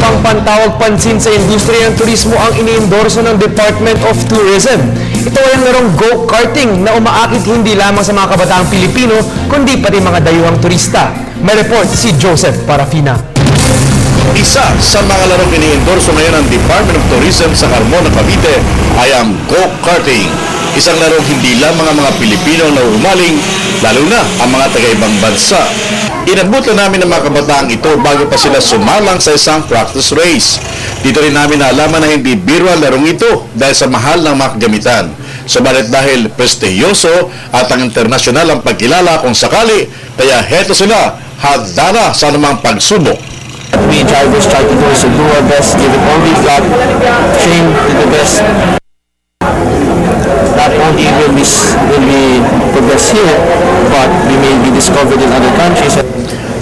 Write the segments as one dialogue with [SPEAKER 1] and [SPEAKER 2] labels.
[SPEAKER 1] pang pantawag pansin sa industriya ng turismo ang iniendorso ng Department of Tourism. Ito ay ang larong go-karting na umaakit hindi lamang sa mga kabataang Pilipino, kundi pati mga dayuhang turista. May report si Joseph Parafina.
[SPEAKER 2] Isa sa mga larong iniendorso ngayon ng Department of Tourism sa Carmona, Cavite ay ang go-karting. Isang larong hindi lamang ang mga Pilipino na umaling, lalo na ang mga taga-ibang bansa. Inabutan namin ang mga kabataang ito bago pa sila sumalang sa isang practice race. Dito rin namin naalaman na hindi biro ang larong ito dahil sa mahal ng mga kagamitan. Subalit dahil prestiyoso at ang internasyonal ang pagkilala kung sakali, kaya heto sila, handa sa anumang pagsubok.
[SPEAKER 3] We drivers try to do our best, give it all we've got, train to the best. Not only will we progress here, but we may be discovered in other countries.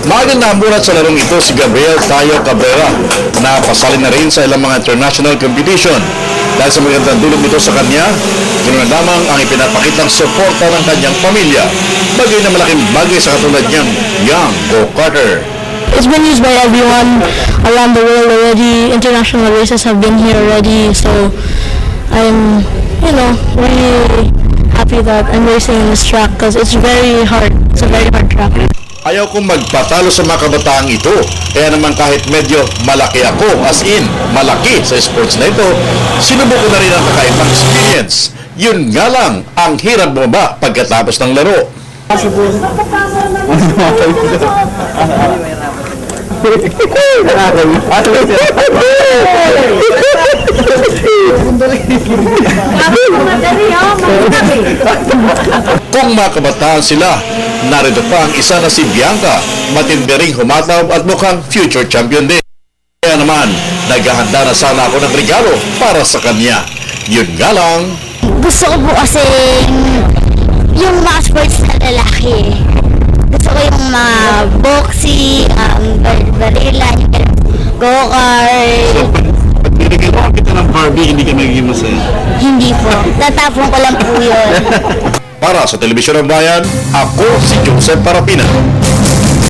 [SPEAKER 2] Maagang namulat sa larong ito si Gabriel Tayo Cabrera na pasali na rin sa ilang mga international competition. Dahil sa magandang dulot nito sa kanya, ganoon na lamang ang ipinapakitang suporta ng kanyang pamilya. Bagay na malaking bagay sa katulad niyang young go-karter.
[SPEAKER 4] It's been used by everyone around the world already. International races have been here already, so I'm, really happy that I'm racing in this track because it's very hard. It's a very hard track.
[SPEAKER 2] Ayaw kong magpatalo sa mga kabataang ito. Kaya naman kahit medyo malaki ako, as in, malaki sa sports na ito, sinubok ko na rin ang kakaibang experience. Yun nga lang, ang hirap bumaba pagkatapos ng laro. Kung mga kabataan sila, narito pa ang isa na si Bianca, matindi ring humataw at mukhang future champion din. Kaya naman, naghahanda na sana ako ng regalo para sa kanya. Yun nga lang.
[SPEAKER 5] Gusto ko po kasi yung mga sports na lalaki. Gusto ko yung mga boxing, barila, go-kart.
[SPEAKER 2] Pag nilagyan kita ng Barbie, hindi ka magiging masaya?
[SPEAKER 5] Hindi po. Tatapon ko lang po yun.
[SPEAKER 2] Para sa Telebisyon ng Bayan, ako si Joseph Parapina.